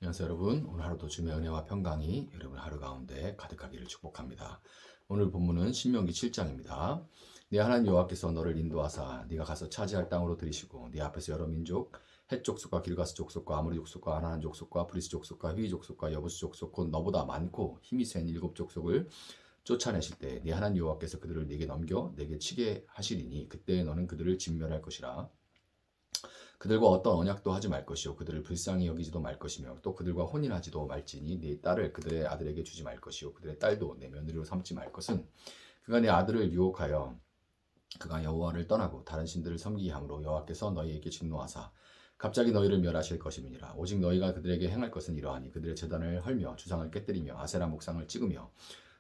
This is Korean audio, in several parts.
안녕하세요 여러분. 오늘 하루도 주님의 은혜와 평강이 여러분 하루 가운데 가득하기를 축복합니다. 오늘 본문은 신명기 7장입니다. 네 하나님 여호와께서 너를 인도하사 네가 가서 차지할 땅으로 들이시고 네 앞에서 여러 민족 헷 족속과 길가스 족속과 아모리 족속과 아나안 족속과 브리스 족속과 휘 족속과 여부스 족속 곧 너보다 많고 힘이 센 일곱 족속을 쫓아내실 때 네 하나님 여호와께서 그들을 네게 넘겨 네게 치게 하시리니 그때 너는 그들을 진멸할 것이라. 그들과 어떤 언약도 하지 말 것이요 그들을 불쌍히 여기지도 말 것이며 또 그들과 혼인하지도 말지니 네 딸을 그들의 아들에게 주지 말 것이요 그들의 딸도 내 며느리로 삼지 말 것은 그가 내 아들을 유혹하여 그가 여호와를 떠나고 다른 신들을 섬기게 함으로 여호와께서 너희에게 진노하사 갑자기 너희를 멸하실 것임이니라. 오직 너희가 그들에게 행할 것은 이러하니 그들의 제단을 헐며 주상을 깨뜨리며 아세라 목상을 찍으며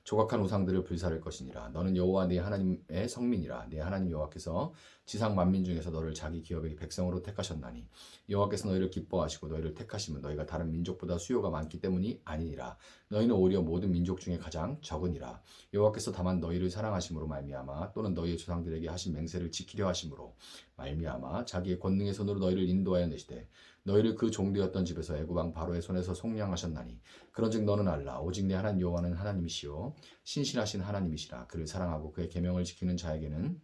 조각한 우상들을 불사를 것이니라. 너는 여호와 네 하나님의 성민이라. 네 하나님 여호와께서 지상 만민 중에서 너를 자기 기업의 백성으로 택하셨나니 여호와께서 너희를 기뻐하시고 너희를 택하시면 너희가 다른 민족보다 수요가 많기 때문이 아니니라. 너희는 오히려 모든 민족 중에 가장 적으니라. 여호와께서 다만 너희를 사랑하심으로 말미암아 또는 너희의 조상들에게 하신 맹세를 지키려 하심으로 말미암아 자기의 권능의 손으로 너희를 인도하여 내시되 너희를 그 종되었던 집에서 애굽 왕 바로의 손에서 속량하셨나니 그런즉 너는 알라. 오직 내 하나님 여호와는 하나님이시요 신실하신 하나님이시라. 그를 사랑하고 그의 계명을 지키는 자에게는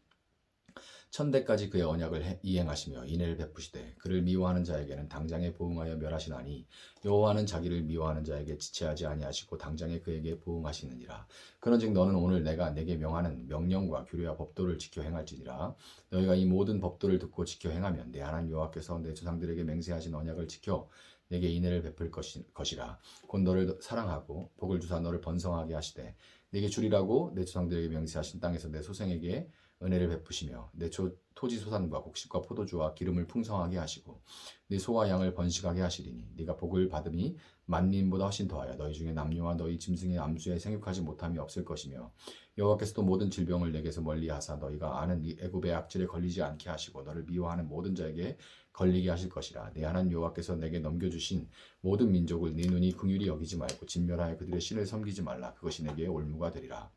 천대까지 그의 언약을 이행하시며 인애를 베푸시되 그를 미워하는 자에게는 당장에 보응하여 멸하시나니 여호와는 자기를 미워하는 자에게 지체하지 아니하시고 당장에 그에게 보응하시느니라. 그런즉 너는 오늘 내가 내게 명하는 명령과 규례와 법도를 지켜 행할지니라. 너희가 이 모든 법도를 듣고 지켜 행하면 내 하나님 여호와께서 내 조상들에게 맹세하신 언약을 지켜 내게 인애를 베풀 것이라. 곧 너를 사랑하고 복을 주사 너를 번성하게 하시되 내게 주리라고 내 조상들에게 명세하신 땅에서 내 소생에게 은혜를 베푸시며 내 토지 소산과 곡식과 포도주와 기름을 풍성하게 하시고 네 소와 양을 번식하게 하시리니 네가 복을 받음이 만민보다 훨씬 더하여 너희 중에 남녀와 너희 짐승의 암수에 생육하지 못함이 없을 것이며 여호와께서도 모든 질병을 내게서 멀리하사 너희가 아는 이 애굽의 악질에 걸리지 않게 하시고 너를 미워하는 모든 자에게 걸리게 하실 것이라. 내 하나님 여호와께서 내게 넘겨주신 모든 민족을 네 눈이 긍휼히 여기지 말고 진멸하여 그들의 신을 섬기지 말라. 그것이 내게 올무가 되리라.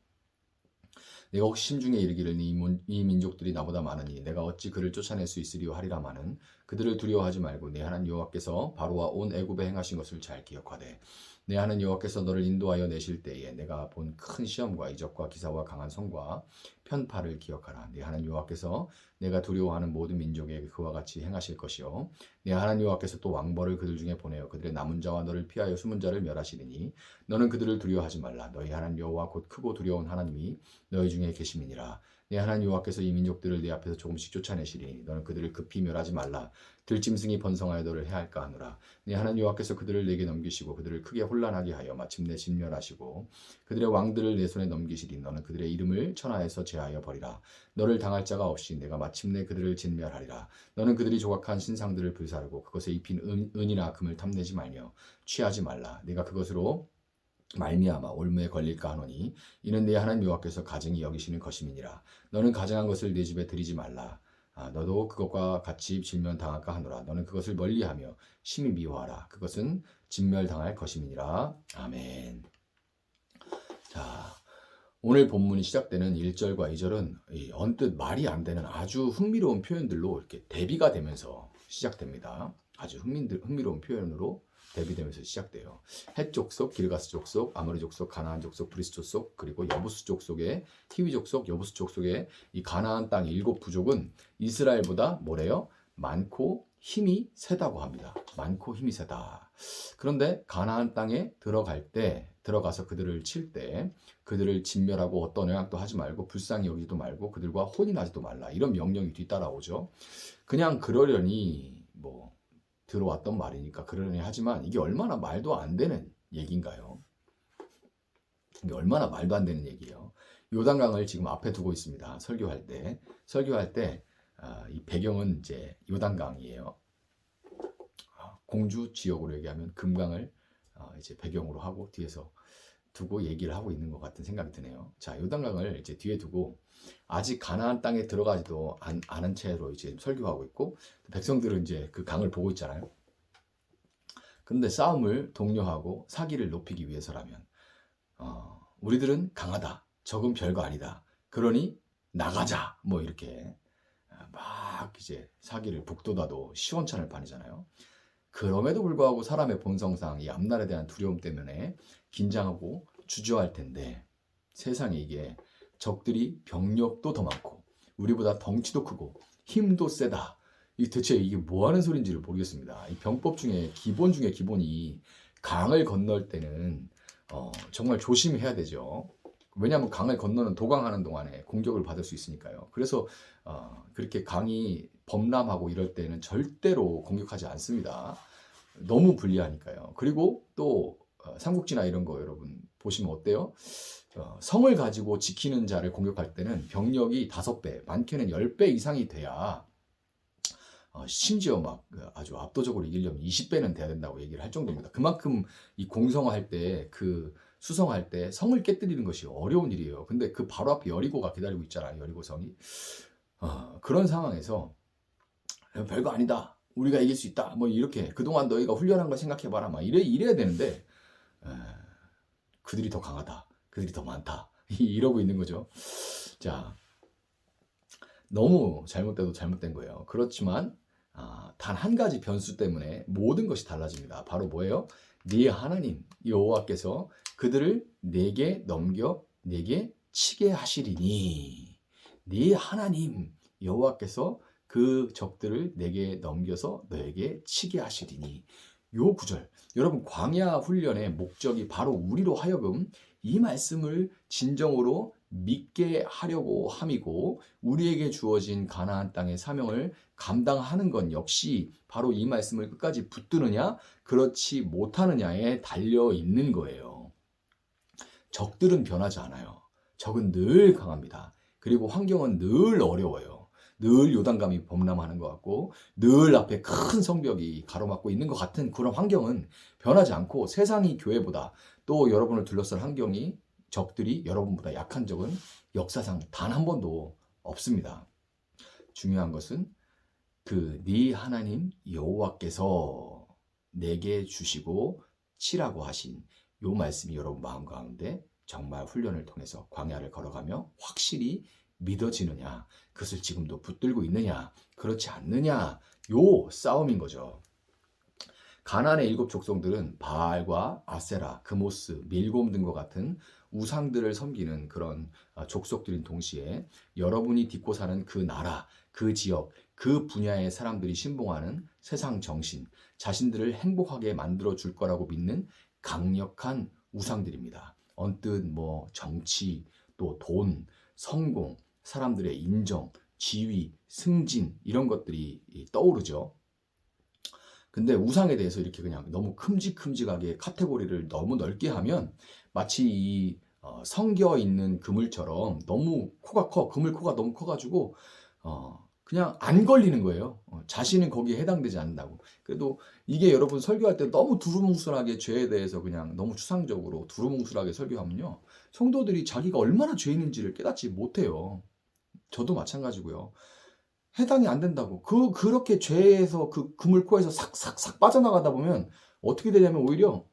내가 혹시 심중에 이르기를 이 민족들이 나보다 많으니 내가 어찌 그를 쫓아낼 수 있으리요 하리라마는 그들을 두려워하지 말고 내 하나님 여호와께서 바로와 온 애굽에 행하신 것을 잘 기억하되 내 하나님 여호와께서 너를 인도하여 내실 때에 내가 본 큰 시험과 이적과 기사와 강한 손과 편파를 기억하라. 내 하나님 여호와께서 내가 두려워하는 모든 민족에게 그와 같이 행하실 것이요 내 하나님 여호와께서 또 왕벌을 그들 중에 보내어 그들의 남은 자와 너를 피하여 숨은 자를 멸하시리니 너는 그들을 두려워하지 말라. 너희 하나님 여호와 곧 크고 두려운 하나님이 너희 중에 계심이니라. 내 하나님 여호와께서 이 민족들을 네 앞에서 조금씩 쫓아내시리니 너는 그들을 급히 멸하지 말라. 들짐승이 번성하여 너를 해할까 하노라. 내 하나님 여호와께서 그들을 내게 넘기시고 그들을 크게 혼란하게 하여 마침내 진멸하시고 그들의 왕들을 내 손에 넘기시리. 너는 그들의 이름을 천하에서 제하여 버리라. 너를 당할 자가 없이 내가 마침내 그들을 진멸하리라. 너는 그들이 조각한 신상들을 불사르고 그것에 입힌 은이나 금을 탐내지 말며 취하지 말라. 네가 그것으로 말미암아 올무에 걸릴까 하노니 이는 내 하나님 여호와께서 가증히 여기시는 것임이니라. 너는 가증한 것을 네 집에 들이지 말라. 너도 그것과 같이 질면당할까 하노라. 너는 그것을 멀리하며 심히 미워하라. 그것은 진멸당할 것임이니라. 아멘. 자, 오늘 본문이 시작되는 1절과 2절은 언뜻 말이 안 되는 아주 흥미로운 표현들로 이렇게 대비가 되면서 시작됩니다. 아주 흥미로운 표현으로 대비되면서 시작돼요. 헷 족속, 길가스 족속, 아모리 족속, 가나안 족속, 브리스 족속, 그리고 여부스 족속의 히위 족속, 여부스 족속의 이 가나안 땅 7부족은 이스라엘보다 뭐래요? 많고 힘이 세다고 합니다. 많고 힘이 세다. 그런데 가나안 땅에 들어가서 그들을 칠 때 그들을 진멸하고 어떤 영향도 하지 말고 불쌍히 여기지도 말고 그들과 혼인하지도 말라. 이런 명령이 뒤따라오죠. 그냥 그러려니 뭐 들어왔던 말이니까 그러려니 하지만 이게 얼마나 말도 안 되는 얘기인가요? 이게 얼마나 말도 안 되는 얘기예요. 요단강을 지금 앞에 두고 있습니다. 설교할 때 이 배경은 이제 요단강이에요. 공주 지역으로 얘기하면 금강을 이제 배경으로 하고 뒤에서 두고 얘기를 하고 있는 것 같은 생각이 드네요. 자, 요단강을 이제 뒤에 두고 아직 가나안 땅에 들어가지도 않은 채로 이제 설교하고 있고 백성들은 이제 그 강을 보고 있잖아요. 그런데 싸움을 독려하고 사기를 높이기 위해서라면 우리들은 강하다. 적은 별거 아니다. 그러니 나가자. 뭐 이렇게 막 이제 사기를 북돋아도 시원찮을 판이잖아요. 그럼에도 불구하고 사람의 본성상 이 앞날에 대한 두려움 때문에 긴장하고 주저할 텐데 세상에 이게 적들이 병력도 더 많고 우리보다 덩치도 크고 힘도 세다. 이 대체 이게 뭐 하는 소린지를 모르겠습니다. 이 병법 중에 기본 중에 기본이 강을 건널 때는 정말 조심해야 되죠. 왜냐하면 강을 건너는 도강하는 동안에 공격을 받을 수 있으니까요. 그래서 그렇게 강이 범람하고 이럴 때는 절대로 공격하지 않습니다. 너무 불리하니까요. 그리고 또 삼국지나 이런 거 여러분 보시면 어때요? 성을 가지고 지키는 자를 공격할 때는 병력이 5배, 많게는 10배 이상이 돼야 심지어 막 아주 압도적으로 이기려면 20배는 돼야 된다고 얘기를 할 정도입니다. 그만큼 이 공성할 때 수성할 때 성을 깨뜨리는 것이 어려운 일이에요. 근데 그 바로 앞에 여리고가 기다리고 있잖아요. 여리고성이. 그런 상황에서 별거 아니다. 우리가 이길 수 있다. 뭐 이렇게 그동안 너희가 훈련한 거 생각해봐라. 막 이래야 되는데 그들이 더 강하다. 그들이 더 많다. 이러고 있는 거죠. 자, 너무 잘못돼도 잘못된 거예요. 그렇지만 단 한 가지 변수 때문에 모든 것이 달라집니다. 바로 뭐예요? 네 하나님 여호와께서 그들을 내게 넘겨 내게 치게 하시리니. 네 하나님 여호와께서 그 적들을 내게 넘겨서 너에게 치게 하시리니. 요 구절, 여러분 광야 훈련의 목적이 바로 우리로 하여금 이 말씀을 진정으로 믿게 하려고 함이고 우리에게 주어진 가나안 땅의 사명을 감당하는 건 역시 바로 이 말씀을 끝까지 붙드느냐 그렇지 못하느냐에 달려 있는 거예요. 적들은 변하지 않아요. 적은 늘 강합니다. 그리고 환경은 늘 어려워요. 늘 요단강이 범람하는 것 같고 늘 앞에 큰 성벽이 가로막고 있는 것 같은 그런 환경은 변하지 않고 세상이 교회보다 또 여러분을 둘러싼 환경이 적들이 여러분보다 약한 적은 역사상 단 한 번도 없습니다. 중요한 것은 그 네 하나님 여호와께서 내게 주시고 치라고 하신 요 말씀이 여러분 마음 가운데 정말 훈련을 통해서 광야를 걸어가며 확실히 믿어지느냐, 그것을 지금도 붙들고 있느냐, 그렇지 않느냐, 요 싸움인 거죠. 가나안의 7 족속들은 바알과 아세라, 그모스, 밀곰 등과 같은 우상들을 섬기는 그런 족속들인 동시에 여러분이 딛고 사는 그 나라, 그 지역, 그 분야의 사람들이 신봉하는 세상 정신, 자신들을 행복하게 만들어 줄 거라고 믿는 강력한 우상들입니다. 언뜻 뭐 정치, 또 돈, 성공, 사람들의 인정, 지위, 승진 이런 것들이 떠오르죠. 근데 우상에 대해서 이렇게 그냥 너무 큼직큼직하게 카테고리를 너무 넓게 하면 마치 이 성겨 있는 그물처럼 너무 코가 커, 그물 코가 너무 커가지고 그냥 안 걸리는 거예요. 자신은 거기에 해당되지 않는다고. 그래도 이게 여러분 설교할 때 너무 두루뭉술하게 죄에 대해서 그냥 너무 추상적으로 두루뭉술하게 설교하면요. 성도들이 자기가 얼마나 죄 있는지를 깨닫지 못해요. 저도 마찬가지고요. 해당이 안 된다고. 그렇게 죄에서 그 그물코에서 삭삭삭 빠져나가다 보면 어떻게 되냐면 오히려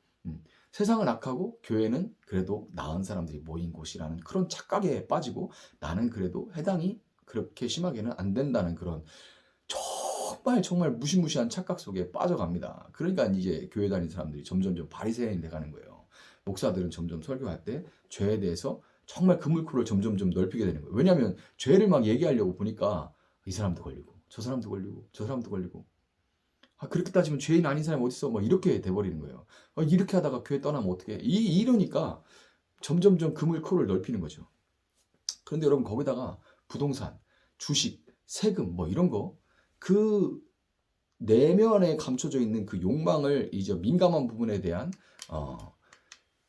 세상은 악하고 교회는 그래도 나은 사람들이 모인 곳이라는 그런 착각에 빠지고 나는 그래도 해당이 그렇게 심하게는 안 된다는 그런 정말 무시무시한 착각 속에 빠져갑니다. 그러니까 이제 교회 다니는 사람들이 점점점 바리새인이 돼가는 거예요. 목사들은 점점 설교할 때 죄에 대해서 정말 그물코를 점점점 넓히게 되는 거예요. 왜냐하면 죄를 막 얘기하려고 보니까 이 사람도 걸리고 저 사람도 걸리고 저 사람도 걸리고 그렇게 따지면 죄인 아닌 사람이 어딨어 뭐 이렇게 돼버리는 거예요. 이렇게 하다가 교회 떠나면 어떻게 이러니까 점점점 그물코를 넓히는 거죠. 그런데 여러분 거기다가 부동산, 주식, 세금 뭐 이런 거 그 내면에 감춰져 있는 그 욕망을 이제 민감한 부분에 대한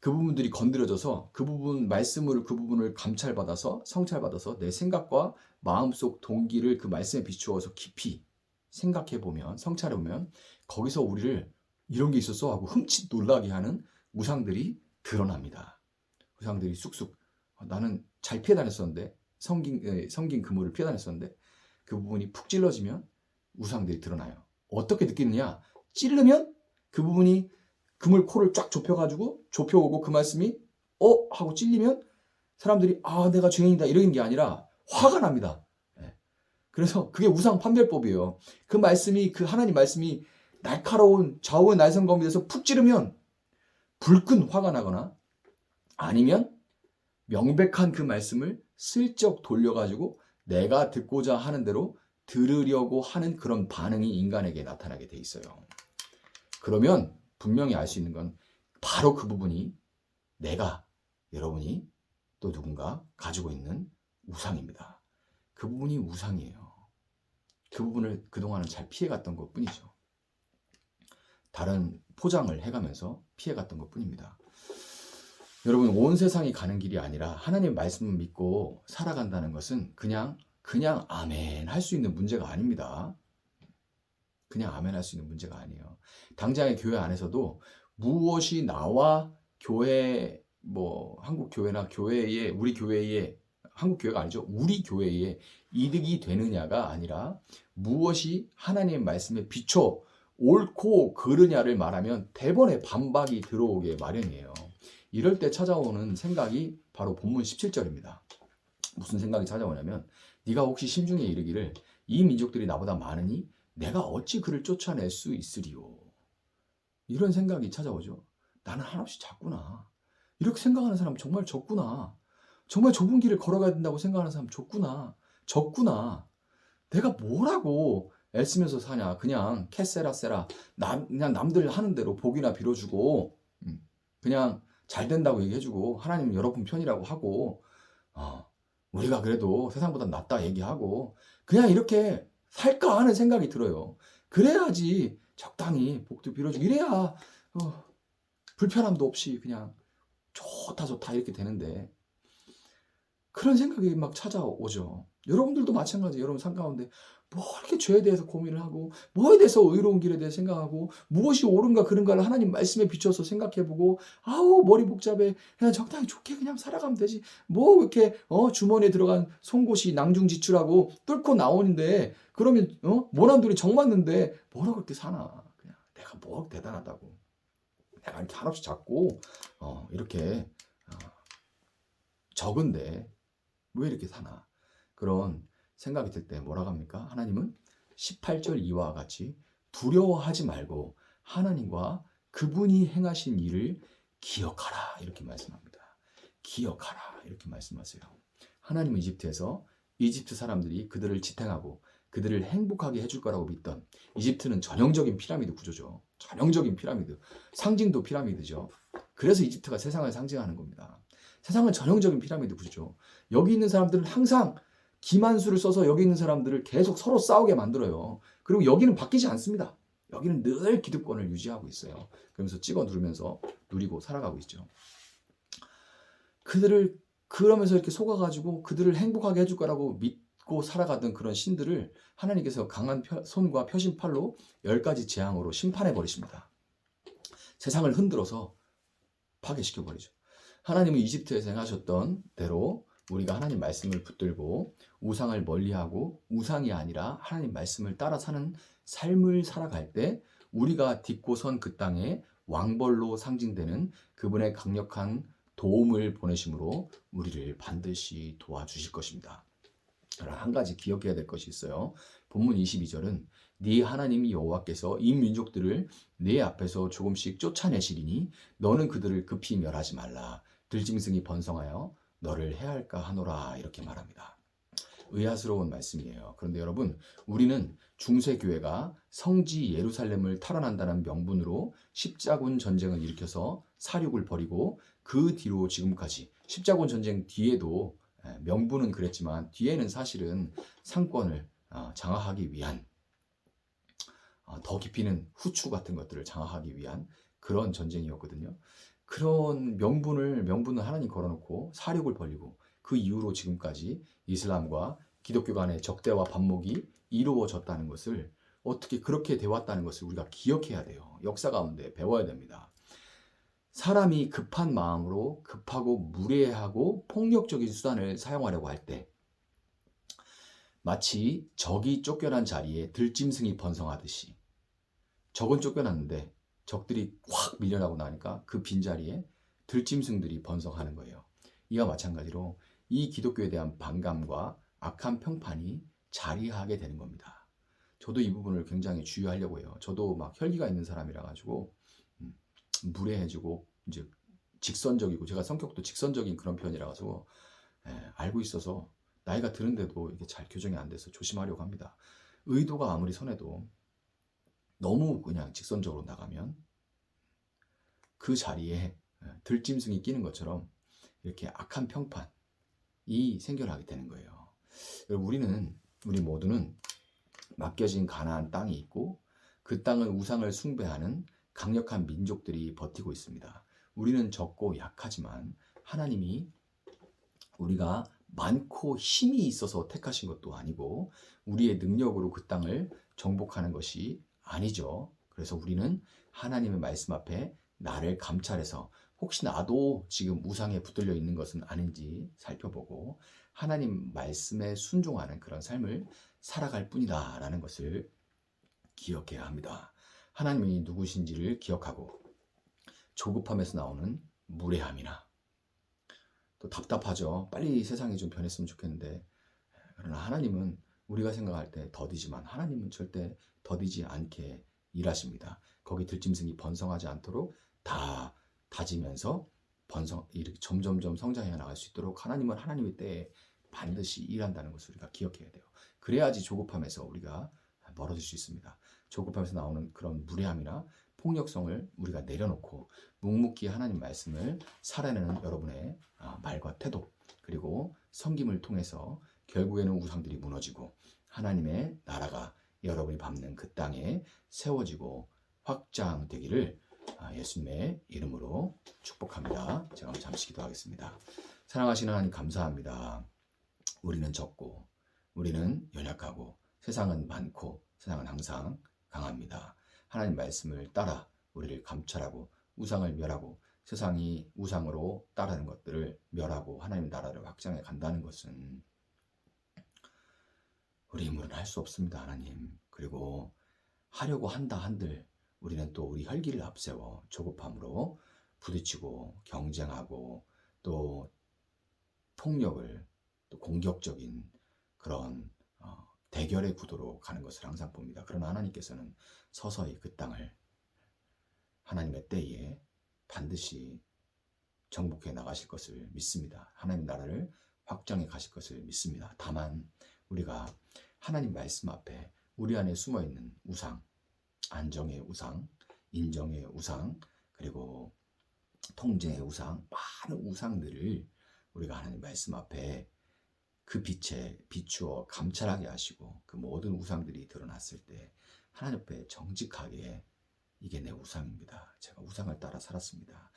그 부분들이 건드려져서 그 부분을 감찰받아서 성찰받아서 내 생각과 마음속 동기를 그 말씀에 비추어서 깊이 생각해보면 성찰해보면 거기서 우리를 이런 게 있었어 하고 흠칫 놀라게 하는 우상들이 드러납니다. 우상들이 쑥쑥 나는 잘 피해 다녔었는데 성긴 그물을 피해 다녔었는데 그 부분이 푹 찔러지면 우상들이 드러나요. 어떻게 느끼느냐? 찌르면 그 부분이 그물 코를 쫙 좁혀오고 그 말씀이 하고 찔리면 사람들이 내가 죄인이다 이러는 게 아니라 화가 납니다. 그래서 그게 우상 판별법이에요. 그 말씀이 그 하나님 말씀이 날카로운 좌우의 날선검에 대해서 푹 찌르면 불끈 화가 나거나 아니면 명백한 그 말씀을 슬쩍 돌려가지고 내가 듣고자 하는 대로 들으려고 하는 그런 반응이 인간에게 나타나게 돼 있어요. 그러면 분명히 알 수 있는 건 바로 그 부분이 내가, 여러분이 또 누군가 가지고 있는 우상입니다. 그 부분이 우상이에요. 그 부분을 그동안은 잘 피해갔던 것 뿐이죠. 다른 포장을 해가면서 피해갔던 것 뿐입니다. 여러분, 온 세상이 가는 길이 아니라 하나님 말씀을 믿고 살아간다는 것은 그냥 아멘 할 수 있는 문제가 아닙니다. 그냥 아멘 할 수 있는 문제가 아니에요. 당장의 교회 안에서도 무엇이 나와 교회, 한국 교회나 교회에, 우리 교회에, 한국 교회가 아니죠. 우리 교회에 이득이 되느냐가 아니라 무엇이 하나님의 말씀에 비춰 옳고 그르냐를 말하면 대번에 반박이 들어오게 마련이에요. 이럴 때 찾아오는 생각이 바로 본문 17절입니다. 무슨 생각이 찾아오냐면 네가 혹시 심중에 이르기를 이 민족들이 나보다 많으니 내가 어찌 그를 쫓아낼 수 있으리요. 이런 생각이 찾아오죠. 나는 한없이 작구나. 이렇게 생각하는 사람 정말 적구나. 정말 좁은 길을 걸어가야 된다고 생각하는 사람 적구나. 내가 뭐라고 애쓰면서 사냐. 그냥 캐세라세라. 그냥 남들 하는 대로 복이나 빌어주고 그냥 잘 된다고 얘기해주고 하나님은 여러분 편이라고 하고 우리가 그래도 세상보다 낫다 얘기하고 그냥 이렇게 살까 하는 생각이 들어요. 그래야지 적당히 복도 빌어주고 이래야 불편함도 없이 그냥 좋다 이렇게 되는데 그런 생각이 막 찾아오죠. 여러분들도 마찬가지. 여러분 삶 가운데 뭐 이렇게 죄에 대해서 고민을 하고 뭐에 대해서 의로운 길에 대해 생각하고 무엇이 옳은가 그른가를 하나님 말씀에 비춰서 생각해보고 아우 머리 복잡해 그냥 적당히 좋게 그냥 살아가면 되지 뭐 이렇게 주머니에 들어간 송곳이 낭중지출하고 뚫고 나오는데 그러면 모난돌이 정 맞는데 뭐라 그렇게 사나. 그냥 내가 뭐 대단하다고 내가 이렇게 한없이 작고 이렇게 적은데 왜 이렇게 사나. 그런 생각이 들 때 뭐라고 합니까? 하나님은 18절 이와 같이 두려워하지 말고 하나님과 그분이 행하신 일을 기억하라 이렇게 말씀합니다. 기억하라 이렇게 말씀하세요. 하나님은 이집트에서 이집트 사람들이 그들을 지탱하고 그들을 행복하게 해줄 거라고 믿던 이집트는 전형적인 피라미드 구조죠. 전형적인 피라미드. 상징도 피라미드죠. 그래서 이집트가 세상을 상징하는 겁니다. 세상은 전형적인 피라미드 구조죠. 여기 있는 사람들은 항상 기만수를 써서 여기 있는 사람들을 계속 서로 싸우게 만들어요. 그리고 여기는 바뀌지 않습니다. 여기는 늘 기득권을 유지하고 있어요. 그러면서 찍어 누르면서 누리고 살아가고 있죠. 그들을 그러면서 이렇게 속아가지고 그들을 행복하게 해줄 거라고 믿고 살아가던 그런 신들을 하나님께서 강한 손과 표심팔로 10가지 재앙으로 심판해 버리십니다. 세상을 흔들어서 파괴시켜 버리죠. 하나님은 이집트에서 행하셨던 대로 우리가 하나님 말씀을 붙들고 우상을 멀리하고 우상이 아니라 하나님 말씀을 따라 사는 삶을 살아갈 때 우리가 딛고 선 그 땅에 왕벌로 상징되는 그분의 강력한 도움을 보내심으로 우리를 반드시 도와주실 것입니다. 한 가지 기억해야 될 것이 있어요. 본문 22절은 네 하나님 여호와께서 이 민족들을 네 앞에서 조금씩 쫓아내시리니 너는 그들을 급히 멸하지 말라. 들짐승이 번성하여 너를 해할까 하노라 이렇게 말합니다. 의아스러운 말씀이에요. 그런데 여러분 우리는 중세교회가 성지 예루살렘을 탈환한다는 명분으로 십자군 전쟁을 일으켜서 사륙을 벌이고 그 뒤로 지금까지 십자군 전쟁 뒤에도 명분은 그랬지만 뒤에는 사실은 상권을 장악하기 위한 더 깊이는 후추 같은 것들을 장악하기 위한 그런 전쟁이었거든요. 그런 명분을 하나님 걸어놓고 사륙을 벌이고 그 이후로 지금까지 이슬람과 기독교 간의 적대와 반목이 이루어졌다는 것을 어떻게 그렇게 되었다는 것을 우리가 기억해야 돼요. 역사 가운데 배워야 됩니다. 사람이 급한 마음으로 급하고 무례하고 폭력적인 수단을 사용하려고 할 때 마치 적이 쫓겨난 자리에 들짐승이 번성하듯이 적은 쫓겨났는데 적들이 확 밀려나고 나니까 그 빈자리에 들짐승들이 번성하는 거예요. 이와 마찬가지로 이 기독교에 대한 반감과 악한 평판이 자리하게 되는 겁니다. 저도 이 부분을 굉장히 주의하려고 해요. 저도 막 혈기가 있는 사람이라 가지고 음, 무례해지고 이제 직선적이고 제가 성격도 직선적인 그런 편이라 가지고 알고 있어서 나이가 드는데도 이게 잘 교정이 안 돼서 조심하려고 합니다. 의도가 아무리 선해도 너무 그냥 직선적으로 나가면 그 자리에 들짐승이 끼는 것처럼 이렇게 악한 평판이 생겨나게 되는 거예요. 여러분, 우리 모두는 맡겨진 가나안 땅이 있고 그 땅은 우상을 숭배하는 강력한 민족들이 버티고 있습니다. 우리는 적고 약하지만 하나님이 우리가 많고 힘이 있어서 택하신 것도 아니고 우리의 능력으로 그 땅을 정복하는 것이 아니죠. 그래서 우리는 하나님의 말씀 앞에 나를 감찰해서 혹시 나도 지금 우상에 붙들려 있는 것은 아닌지 살펴보고 하나님 말씀에 순종하는 그런 삶을 살아갈 뿐이다라는 것을 기억해야 합니다. 하나님이 누구신지를 기억하고 조급함에서 나오는 무례함이나 또 답답하죠. 빨리 세상이 좀 변했으면 좋겠는데 그러나 하나님은 우리가 생각할 때 더디지만 하나님은 절대 더디지 않게 일하십니다. 거기 들짐승이 번성하지 않도록 다 다지면서 이렇게 점점점 성장해 나갈 수 있도록 하나님은 하나님의 때에 반드시 일한다는 것을 우리가 기억해야 돼요. 그래야지 조급함에서 우리가 멀어질 수 있습니다. 조급함에서 나오는 그런 무례함이나 폭력성을 우리가 내려놓고 묵묵히 하나님 말씀을 살아내는 여러분의 말과 태도 그리고 섬김을 통해서 결국에는 우상들이 무너지고 하나님의 나라가 여러분이 밟는 그 땅에 세워지고 확장되기를 예수님의 이름으로 축복합니다. 제가 잠시 기도하겠습니다. 사랑하시는 하나님 감사합니다. 우리는 적고 우리는 연약하고 세상은 많고 세상은 항상 강합니다. 하나님 말씀을 따라 우리를 감찰하고 우상을 멸하고 세상이 우상으로 따르는 것들을 멸하고 하나님 나라를 확장해 간다는 것은 우리 힘으로는 할 수 없습니다. 하나님. 그리고 하려고 한다 한들 우리는 또 우리 혈기를 앞세워 조급함으로 부딪히고 경쟁하고 또 폭력을 또 공격적인 그런 대결의 구도로 가는 것을 항상 봅니다. 그러나 하나님께서는 서서히 그 땅을 하나님의 때에 반드시 정복해 나가실 것을 믿습니다. 하나님 나라를 확장해 가실 것을 믿습니다. 다만 우리가 하나님 말씀 앞에 우리 안에 숨어있는 우상, 안정의 우상, 인정의 우상, 그리고 통제의 우상, 많은 우상들을 우리가 하나님 말씀 앞에 그 빛에 비추어 감찰하게 하시고 그 모든 우상들이 드러났을 때 하나님 앞에 정직하게 이게 내 우상입니다. 제가 우상을 따라 살았습니다.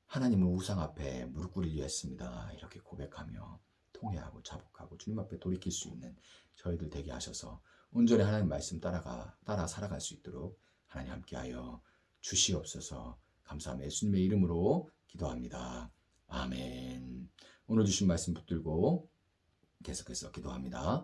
하나님은 우상 앞에 무릎 꿇리려 했습니다. 이렇게 고백하며 통회하고 자복하고 주님 앞에 돌이킬 수 있는 저희들 되게 하셔서 온전히 하나님 말씀 따라 살아갈 수 있도록 하나님 함께하여 주시옵소서. 감사하며 예수님의 이름으로 기도합니다. 아멘. 오늘 주신 말씀 붙들고 계속해서 기도합니다.